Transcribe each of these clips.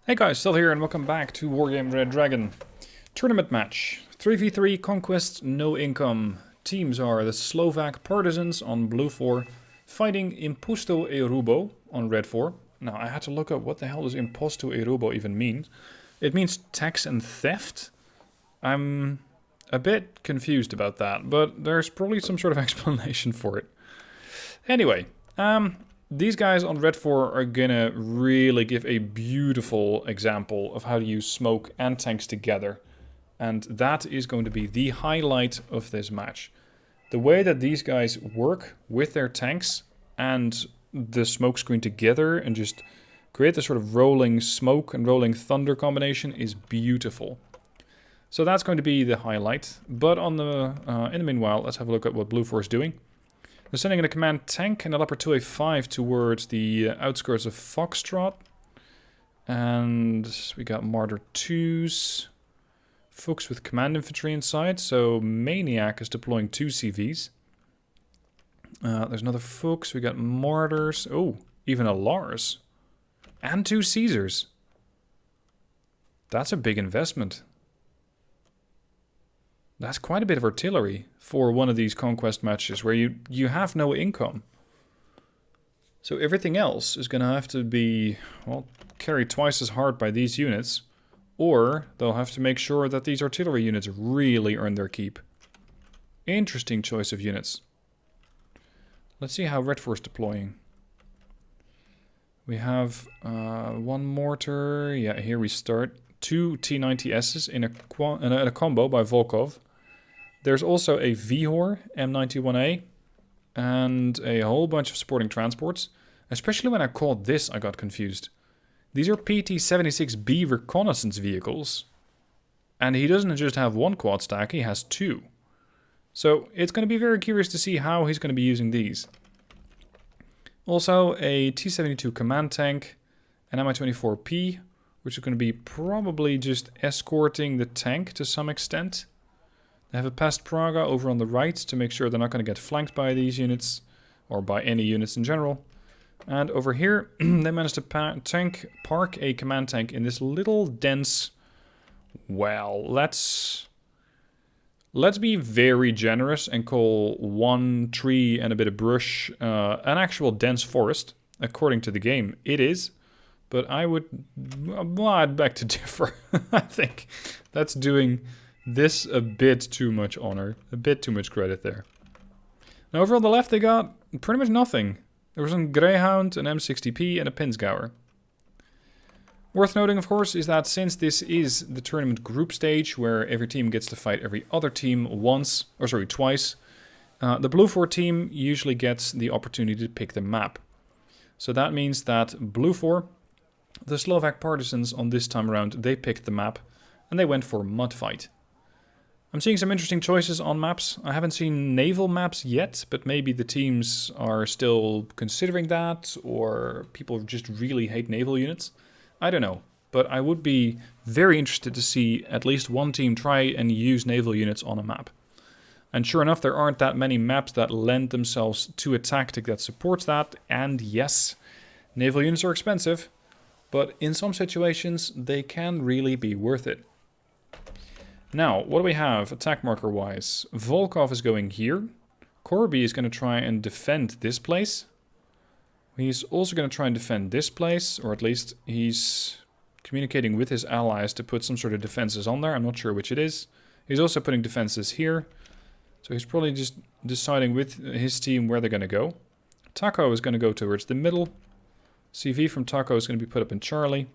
Hey guys, still here and welcome back to Wargame Red Dragon. Tournament match. 3v3 Conquest, no income. Teams are the Slovak Partisans on blue 4, fighting Imposto e Roubo on red 4. Now I had to look up what the hell does Imposto e Roubo even mean. It means tax and theft. I'm a bit confused about that, but there's probably some sort of explanation for it. Anyway, these guys on red 4 are gonna really give a beautiful example of how to use smoke and tanks together. And that is going to be the highlight of this match. The way that these guys work with their tanks and the smoke screen together and just create the sort of rolling smoke and rolling thunder combination is beautiful. So that's going to be the highlight. But on the in the meanwhile, let's have a look at what blue 4 is doing. They're sending in a command tank and a leopard 2A5 towards the outskirts of Foxtrot. And we got Martyr 2s. Fuchs with command infantry inside. So Maniac is deploying 2 CVs. There's another Fuchs. We got Martyrs. Oh, even a Lars. And 2 Caesars. That's a big investment. That's quite a bit of artillery for one of these conquest matches where you have no income. So everything else is going to have to be, well, carried twice as hard by these units, or they'll have to make sure that these artillery units really earn their keep. Interesting choice of units. Let's see how Red 4 is deploying. We have one mortar. Yeah, here we start. 2 T-90Ss in a combo by Volkov. There's also a Vihor M91A and a whole bunch of supporting transports. Especially when I called this, I got confused. These are PT-76B reconnaissance vehicles. And he doesn't just have one quad stack, he has 2. So it's going to be very curious to see how he's going to be using these. Also a T-72 command tank, an Mi-24P, which is going to be probably just escorting the tank to some extent. They have a past Praga over on the right to make sure they're not going to get flanked by these units, or by any units in general. And over here, they managed to park a command tank in this little dense... Well, let's be very generous and call one tree and a bit of brush an actual dense forest. According to the game, it is. But I'd beg to differ. I think that's doing this a bit too much honor, a bit too much credit there. Now over on the left they got pretty much nothing. There was a Greyhound, an M60P and a Pinsgauer. Worth noting, of course, is that since this is the tournament group stage where every team gets to fight every other team twice, the Blue 4 team usually gets the opportunity to pick the map. So that means that Blue 4, the Slovak Partisans on this time around, they picked the map and they went for Mudfight. I'm seeing some interesting choices on maps. I haven't seen naval maps yet, but maybe the teams are still considering that, or people just really hate naval units. I don't know, but I would be very interested to see at least one team try and use naval units on a map. And sure enough, there aren't that many maps that lend themselves to a tactic that supports that, and yes, naval units are expensive. But in some situations, they can really be worth it. Now, what do we have attack marker wise? Volkov is going here. Corby is going to try and defend this place. He's also going to try and defend this place, or at least he's communicating with his allies to put some sort of defenses on there. I'm not sure which it is. He's also putting defenses here. So he's probably just deciding with his team where they're going to go. Taco is going to go towards the middle. CV from Taco is going to be put up in Charlie.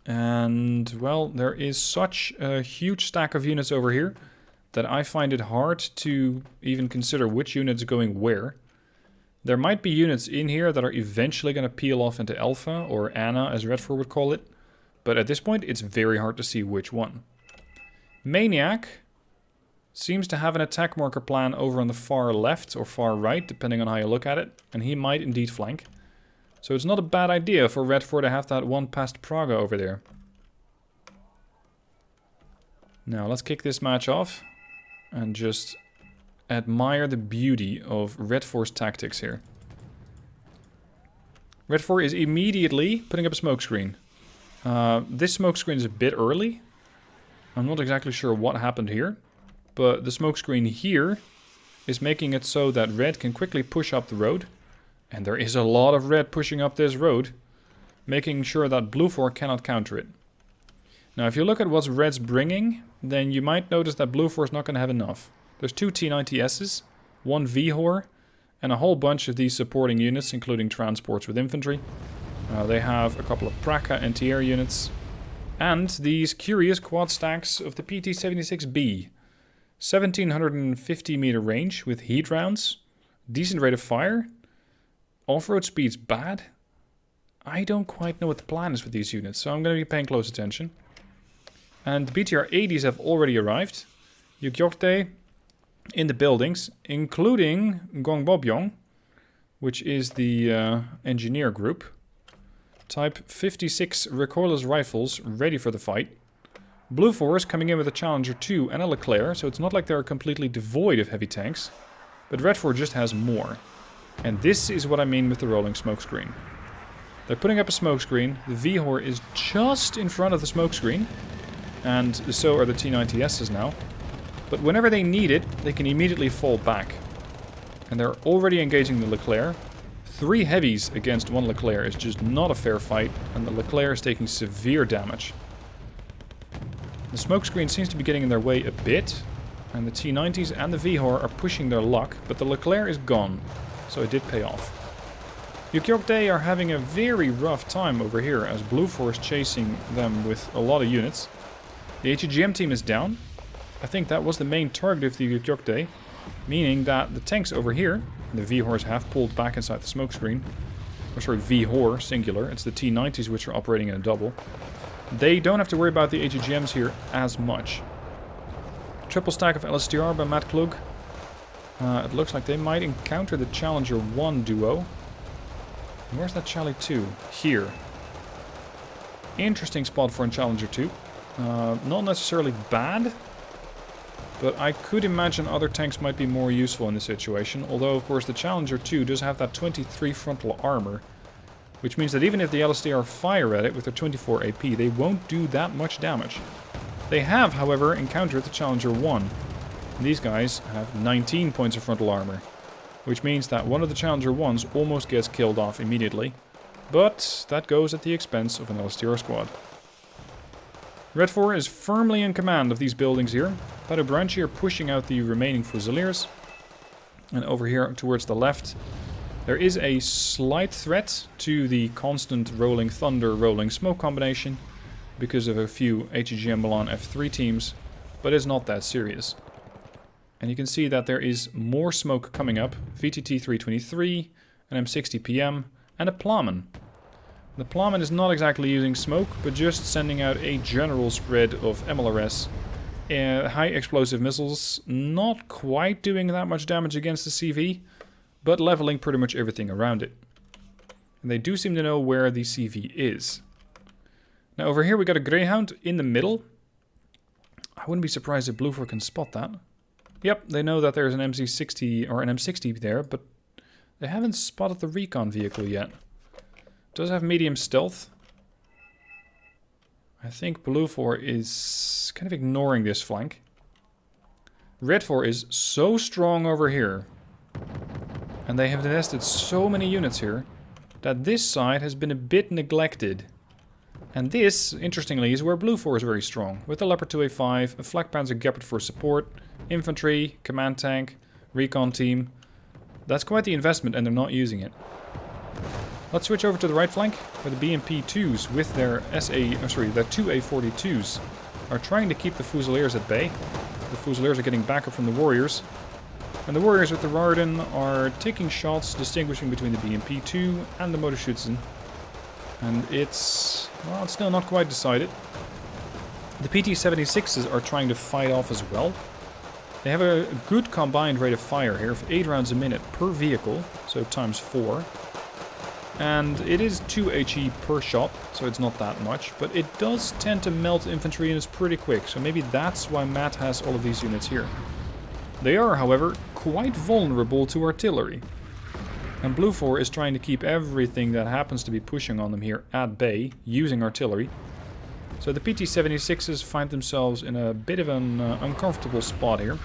And, well, there is such a huge stack of units over here that I find it hard to even consider which unit's going where. There might be units in here that are eventually going to peel off into Alpha, or Anna as Red 4 would call it. But at this point, it's very hard to see which one. Maniac seems to have an attack marker plan over on the far left or far right, depending on how you look at it. And he might indeed flank. So it's not a bad idea for Red 4 to have that one past Praga over there. Now let's kick this match off and just admire the beauty of Red 4's tactics here. Red 4 is immediately putting up a smoke screen. This smoke screen is a bit early. I'm not exactly sure what happened here. But the smoke screen here is making it so that red can quickly push up the road. And there is a lot of red pushing up this road, making sure that blue 4 cannot counter it. Now, if you look at what red's bringing, then you might notice that blue 4 is not going to have enough. There's 2 T90Ss, 1 VHOR, and a whole bunch of these supporting units, including transports with infantry. They have a couple of Praka anti-air units, and these curious quad stacks of the PT-76B. 1750 meter range with heat rounds, decent rate of fire. Off-road speed's bad. I don't quite know what the plan is with these units, so I'm going to be paying close attention. And the BTR-80s have already arrived. Yukyokte in the buildings, including Gongbobyong, which is the engineer group. Type 56 recoilless rifles ready for the fight. Blue 4 is coming in with a Challenger 2 and a Leclerc, so it's not like they're completely devoid of heavy tanks. But Red 4 just has more. And this is what I mean with the rolling smokescreen. They're putting up a smokescreen. The VHOR is just in front of the smokescreen. And so are the T90Ss now. But whenever they need it, they can immediately fall back. And they're already engaging the Leclerc. 3 heavies against 1 Leclerc is just not a fair fight. And the Leclerc is taking severe damage. The smokescreen seems to be getting in their way a bit. And the T90s and the VHOR are pushing their luck. But the Leclerc is gone. So it did pay off. Yukyokte are having a very rough time over here as Blue 4 is chasing them with a lot of units. The HEGM team is down. I think that was the main target of the Yukyokte, meaning that the tanks over here, the VHORs have pulled back inside the smokescreen. Or sorry, VHOR, singular. It's the T90s which are operating in a double. They don't have to worry about the HEGMs here as much. Triple stack of LSTR by Matt Klug. It looks like they might encounter the Challenger 1 duo. Where's that Charlie 2? Here. Interesting spot for a Challenger 2. Not necessarily bad, but I could imagine other tanks might be more useful in this situation. Although, of course, the Challenger 2 does have that 23 frontal armor, which means that even if the LSTR fire at it with their 24 AP, they won't do that much damage. They have, however, encountered the Challenger 1. These guys have 19 points of frontal armor, which means that one of the Challenger 1s almost gets killed off immediately, but that goes at the expense of an LSTR squad. Red 4 is firmly in command of these buildings here. Padobranchi are pushing out the remaining Fusiliers, and over here towards the left, there is a slight threat to the constant rolling thunder, rolling smoke combination because of a few HEGM Milan F3 teams, but it's not that serious. And you can see that there is more smoke coming up. VTT 323, an M60 PM, and a Pulliam. The Pulliam is not exactly using smoke, but just sending out a general spread of MLRS. High explosive missiles, not quite doing that much damage against the CV, but leveling pretty much everything around it. And they do seem to know where the CV is. Now over here we got a Greyhound in the middle. I wouldn't be surprised if Blue 4 can spot that. Yep, they know that there's an MC60 or an M60 there, but they haven't spotted the recon vehicle yet. It does have medium stealth. I think Blue 4 is kind of ignoring this flank. Red 4 is so strong over here, and they have invested so many units here, that this side has been a bit neglected. And this, interestingly, is where Blue 4 is very strong, with a Leopard 2A5, a Flak Panzer Gepard for support, infantry, command tank, recon team. That's quite the investment, and they're not using it. Let's switch over to the right flank, where the BMP-2s with their their 2A42s are trying to keep the Fusiliers at bay. The Fusiliers are getting backup from the Warriors. And the Warriors with the Rarden are taking shots, distinguishing between the BMP-2 and the Motorschützen. And it's, well, it's still not quite decided. The PT-76s are trying to fight off as well. They have a good combined rate of fire here of 8 rounds a minute per vehicle, so times 4. And it is 2 HE per shot, so it's not that much, but it does tend to melt infantry units pretty quick, so maybe that's why Matt has all of these units here. They are, however, quite vulnerable to artillery. And Blue 4 is trying to keep everything that happens to be pushing on them here at bay, using artillery. So the PT-76s find themselves in a bit of an uncomfortable spot here.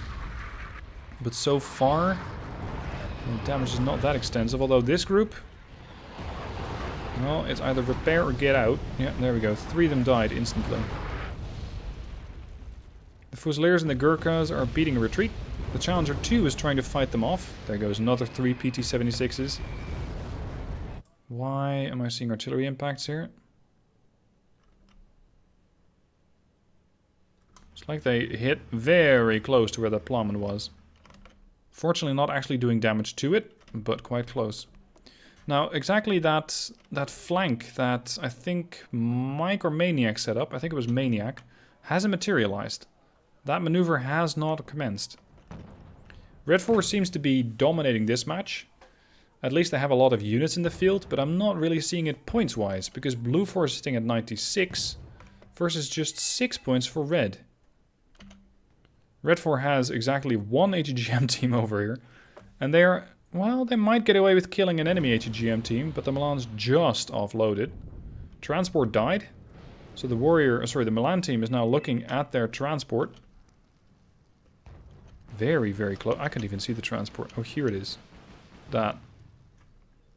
But so far, the damage is not that extensive, although this group... well, it's either repair or get out. Yeah, there we go. 3 of them died instantly. The Fusiliers and the Gurkhas are beating a retreat. The Challenger 2 is trying to fight them off. There goes another 3 PT-76s. Why am I seeing artillery impacts here? It's like they hit very close to where that plowman was. Fortunately not actually doing damage to it, but quite close. Now, exactly that flank that I think Mike or Maniac set up, I think it was Maniac, hasn't materialized. That maneuver has not commenced. Red 4 seems to be dominating this match. At least they have a lot of units in the field, but I'm not really seeing it points-wise, because Blue 4 is sitting at 96 versus just 6 points for Red. Red 4 has exactly 1 ATGM team over here, and they are, well, they might get away with killing an enemy ATGM team, but the Milan's just offloaded. Transport died, so the the Milan team is now looking at their transport. Very, very close. I can't even see the transport. Oh, here it is. That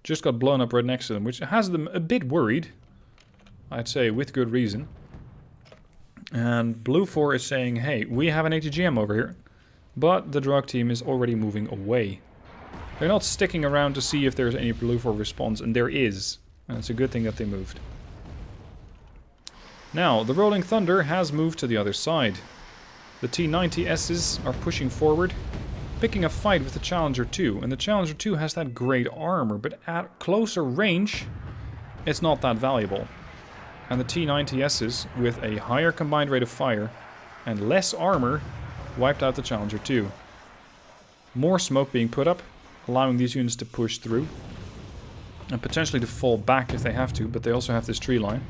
just got blown up right next to them, which has them a bit worried. I'd say with good reason. And Blue 4 is saying, hey, we have an ATGM over here. But the drug team is already moving away. They're not sticking around to see if there's any Blue 4 response, and there is. And it's a good thing that they moved. Now, the Rolling Thunder has moved to the other side. The T-90Ss are pushing forward, picking a fight with the Challenger 2. And the Challenger 2 has that great armor, but at closer range, it's not that valuable. And the T-90Ss, with a higher combined rate of fire and less armor, wiped out the Challenger 2. More smoke being put up, allowing these units to push through. And potentially to fall back if they have to, but they also have this tree line.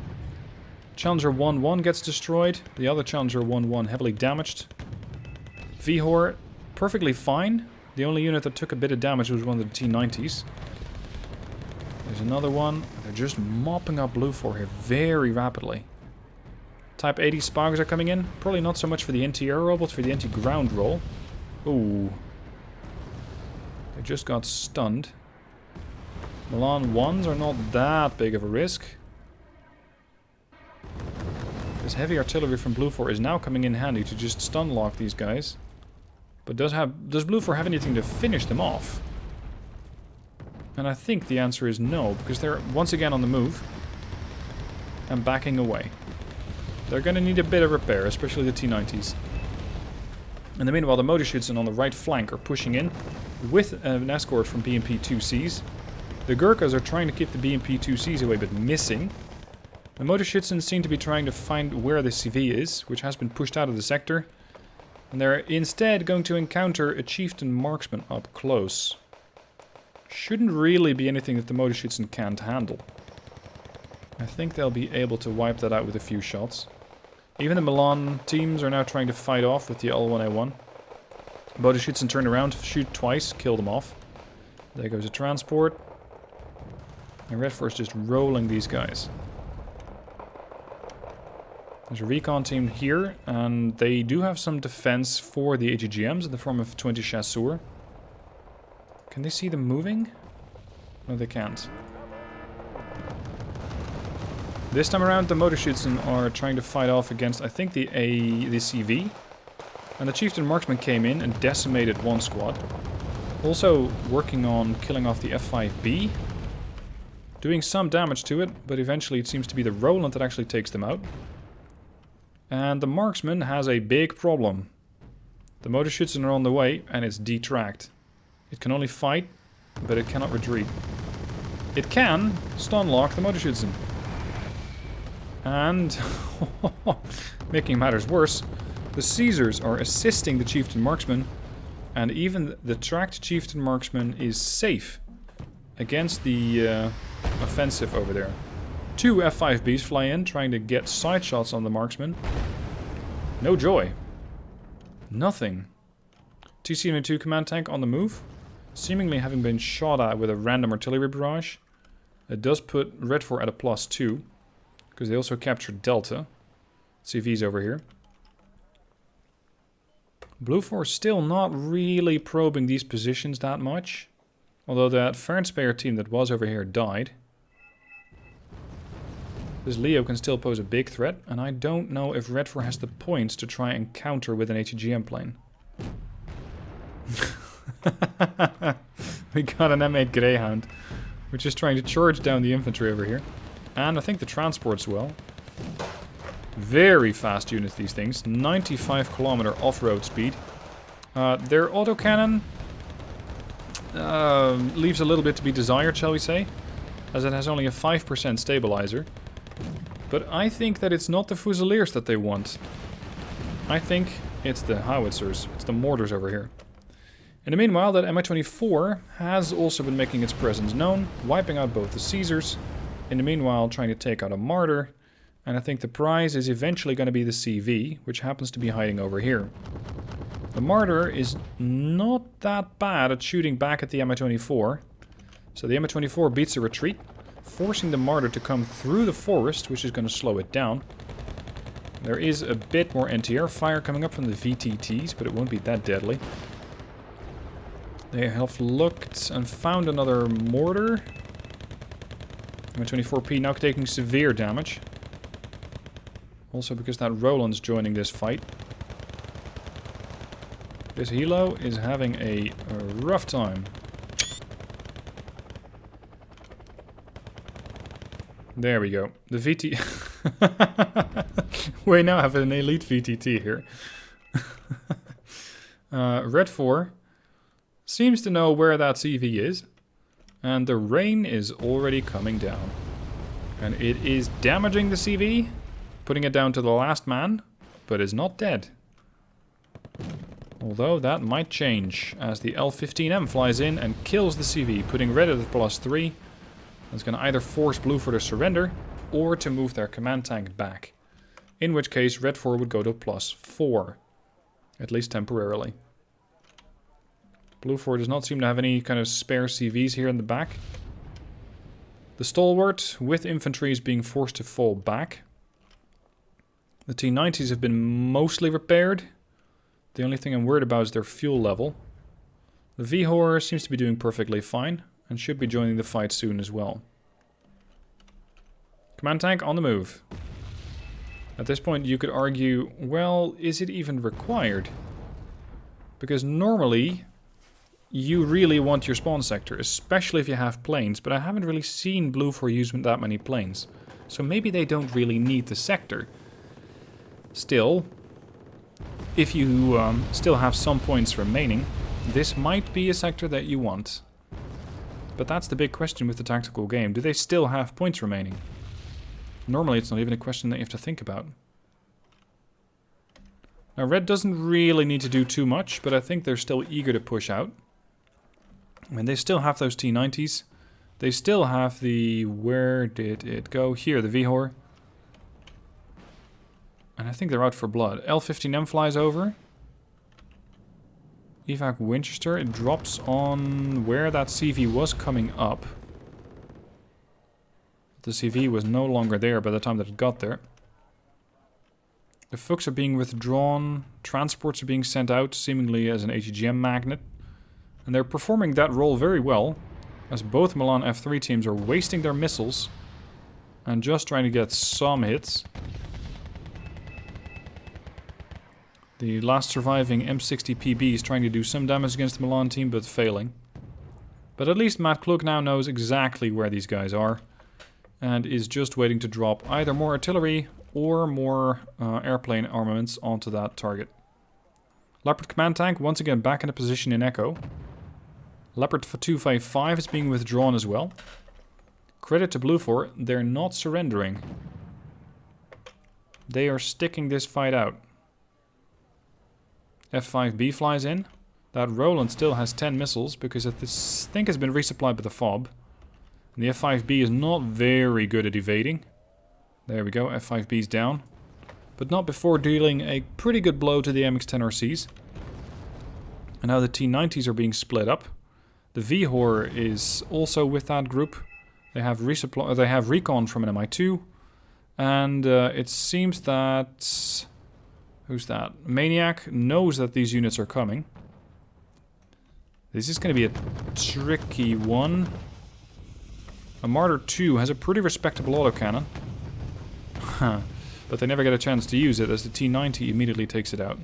Challenger 1-1 gets destroyed. The other Challenger 1-1 heavily damaged. Vihor, perfectly fine. The only unit that took a bit of damage was one of the T-90s. There's another one. They're just mopping up Blue 4 here very rapidly. Type 80 Spags are coming in. Probably not so much for the anti-air roll, but for the anti-ground roll. Ooh. They just got stunned. Milan 1s are not that big of a risk. This heavy artillery from Blue 4 is now coming in handy to just stun lock these guys. But does Blue 4 have anything to finish them off? And I think the answer is no, because they're once again on the move and backing away. They're going to need a bit of repair, especially the T-90s. In the meanwhile, the Motorschützen on the right flank are pushing in with an escort from BMP-2Cs. The Gurkhas are trying to keep the BMP-2Cs away, but missing. The Motorschützen seem to be trying to find where the CV is, which has been pushed out of the sector. And they're instead going to encounter a chieftain marksman up close. Shouldn't really be anything that the Motorschützen can't handle. I think they'll be able to wipe that out with a few shots. Even the Milan teams are now trying to fight off with the L1A1. Motorschützen turn around, shoot twice, kill them off. There goes a transport. And Red 4 is just rolling these guys. There's a recon team here, and they do have some defense for the AGGMs in the form of 20 chasseurs. Can they see them moving? No, they can't. This time around, the Motorschützen are trying to fight off against, I think, the CV. And the Chieftain Marksman came in and decimated one squad. Also working on killing off the F5B. Doing some damage to it, but eventually it seems to be the Roland that actually takes them out. And the Marksman has a big problem. The Motorschützen are on the way, and it's detracked. It can only fight, but it cannot retreat. It can stun lock the Motorschützen. And, making matters worse, the Caesars are assisting the Chieftain Marksman, and even the tracked Chieftain Marksman is safe against the offensive over there. 2 F5Bs fly in, trying to get side shots on the Marksman. No joy. Nothing. TC-2 command tank on the move. seemingly having been shot at with a random artillery barrage. It does put Red 4 at a +2, because they also captured Delta. CV's over here. Blue 4 still not really probing these positions that much. Although that Fernspeyer team that was over here died. This Leo can still pose a big threat, and I don't know if Red 4 has the points to try and counter with an ATGM plane. We got an M8 Greyhound, which is trying to charge down the infantry over here. And I think the transports well. Very fast units, these things. 95 kilometer off-road speed. Their autocannon leaves a little bit to be desired, shall we say, as it has only a 5% stabilizer. But I think that it's not the Fusiliers that they want. I think it's the howitzers, it's the mortars over here. In the meanwhile, that Mi-24 has also been making its presence known, wiping out both the Caesars, in the meanwhile trying to take out a Martyr, and I think the prize is eventually going to be the CV, which happens to be hiding over here. The Martyr is not that bad at shooting back at the Mi-24, so the Mi-24 beats a retreat, forcing the Martyr to come through the forest, which is going to slow it down. There is a bit more anti-air fire coming up from the VTTs, but it won't be that deadly. They have looked and found another mortar. Mi-24P now taking severe damage. Also because that Roland's joining this fight. This Hilo is having a rough time. There we go. The VT... We now have an elite VTT here. Red 4 seems to know where that CV is. And the rain is already coming down. And it is damaging the CV, putting it down to the last man, but is not dead. Although that might change as the L-15M flies in and kills the CV, putting red at the +3. That's going to either force Blue 4 to surrender or to move their command tank back. In which case Red 4 would go to +4. At least temporarily. Blue 4 does not seem to have any kind of spare CVs here in the back. The Stalwart with infantry is being forced to fall back. The T-90s have been mostly repaired. The only thing I'm worried about is their fuel level. The V-Horror seems to be doing perfectly fine and should be joining the fight soon as well. Command tank on the move. At this point you could argue, well, is it even required? Because normally you really want your spawn sector, especially if you have planes, but I haven't really seen Blue 4 use that many planes. So maybe they don't really need the sector. Still, if you still have some points remaining, this might be a sector that you want. But that's the big question with the tactical game. Do they still have points remaining? Normally it's not even a question that you have to think about. Now Red doesn't really need to do too much, but I think they're still eager to push out. I mean, they still have those T-90s. They still have the... Where did it go? Here, the V-Hor. And I think they're out for blood. L-15M flies over. Evac Winchester. It drops on where that CV was coming up. The CV was no longer there by the time that it got there. The Fuchs are being withdrawn. Transports are being sent out, seemingly as an ATGM magnet. And they're performing that role very well, as both Milan F3 teams are wasting their missiles and just trying to get some hits. The last surviving M60 PB is trying to do some damage against the Milan team, but failing. But at least Matt Klug now knows exactly where these guys are, and is just waiting to drop either more artillery or more airplane armaments onto that target. Leopard command tank once again back in a position in Echo. Leopard 255 is being withdrawn as well. Credit to Blue 4, they're not surrendering. They are sticking this fight out. F5B flies in. That Roland still has 10 missiles because this thing has been resupplied by the FOB. And the F5B is not very good at evading. There we go, F5B's down. But not before dealing a pretty good blow to the MX-10 RCs. And now the T-90s are being split up. The Vihor is also with that group. They have resupply. They have recon from an MI2, and it seems that who's that? Maniac knows that these units are coming. This is going to be a tricky one. A Martyr 2 has a pretty respectable autocannon. But they never get a chance to use it as the T90 immediately takes it out.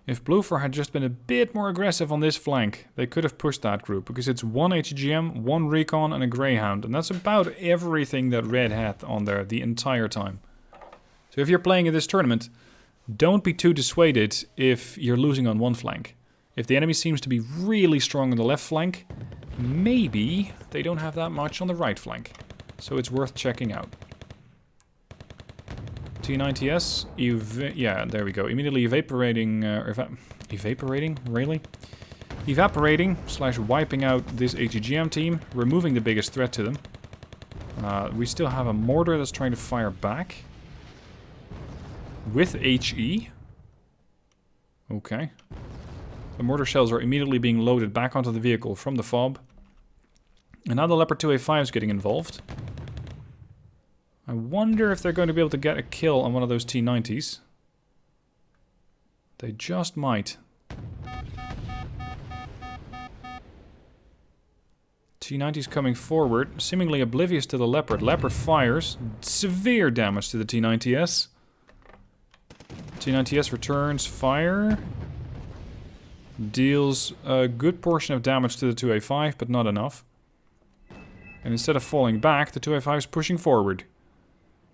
If Bluefor had just been a bit more aggressive on this flank, they could have pushed that group, because it's 1 HGM, 1 Recon and a Greyhound, and that's about everything that Red had on there the entire time. So if you're playing in this tournament, don't be too dissuaded if you're losing on one flank. If the enemy seems to be really strong on the left flank, maybe they don't have that much on the right flank. So it's worth checking out. T90S, yeah, there we go. Immediately evaporating, evaporating, really? Evaporating / wiping out this HGM team, removing the biggest threat to them. We still have a mortar that's trying to fire back. With HE. Okay. The mortar shells are immediately being loaded back onto the vehicle from the FOB. And now the Leopard 2A5 is getting involved. I wonder if they're going to be able to get a kill on one of those T90s. They just might. T90's coming forward, seemingly oblivious to the Leopard. Leopard fires. Severe damage to the T90S. T90S returns fire. Deals a good portion of damage to the 2A5, but not enough. And instead of falling back, the 2A5 is pushing forward.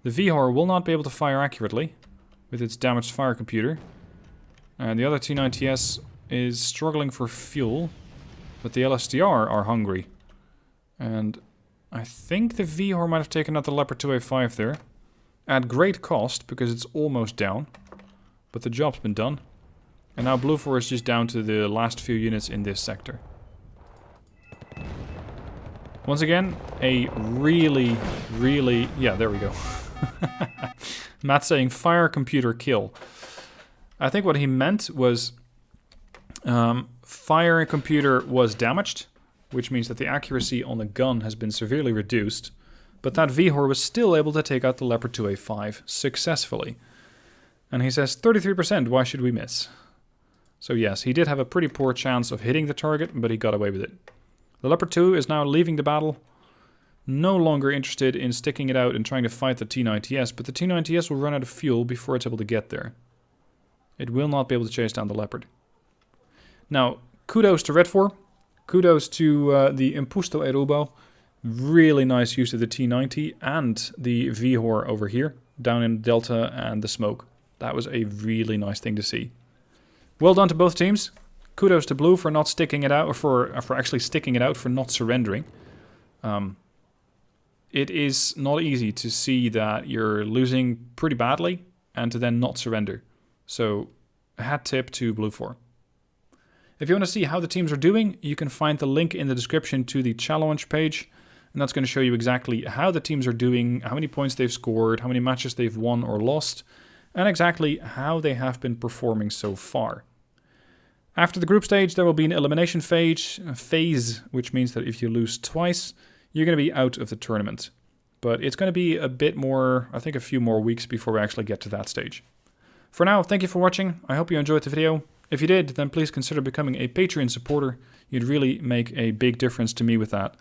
The Vihor will not be able to fire accurately with its damaged fire computer. And the other T90S is struggling for fuel, but the LSTR are hungry. And I think the Vihor might have taken out the Leopard 2A5 there. At great cost, because it's almost down. But the job's been done. And now Bluefor is just down to the last few units in this sector. Once again, a really... Yeah, there we go. Matt's saying fire computer kill. I think what he meant was fire computer was damaged, which means that the accuracy on the gun has been severely reduced, but that Vihor was still able to take out the Leopard 2A5 successfully. And he says 33%, why should we miss? So yes, he did have a pretty poor chance of hitting the target, but he got away with it. The Leopard 2 is now leaving the battle. No longer interested in sticking it out and trying to fight the T90S, but the T90S will run out of fuel before it's able to get there. It will not be able to chase down the Leopard. Now, kudos to Red 4. Kudos to the Imposto e Roubo. Really nice use of the T90 and the Vihor over here, down in Delta and the smoke. That was a really nice thing to see. Well done to both teams. Kudos to Blue for not sticking it out, or for actually sticking it out, for not surrendering. It is not easy to see that you're losing pretty badly and to then not surrender. So, a hat tip to Blue 4. If you want to see how the teams are doing, you can find the link in the description to the challenge page. And that's going to show you exactly how the teams are doing, how many points they've scored, how many matches they've won or lost, and exactly how they have been performing so far. After the group stage, there will be an elimination phase, which means that if you lose twice, you're going to be out of the tournament. But it's going to be a bit more, I think a few more weeks before we actually get to that stage. For now, thank you for watching. I hope you enjoyed the video. If you did, then please consider becoming a Patreon supporter. You'd really make a big difference to me with that.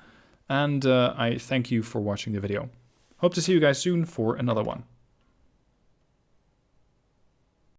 And I thank you for watching the video. Hope to see you guys soon for another one.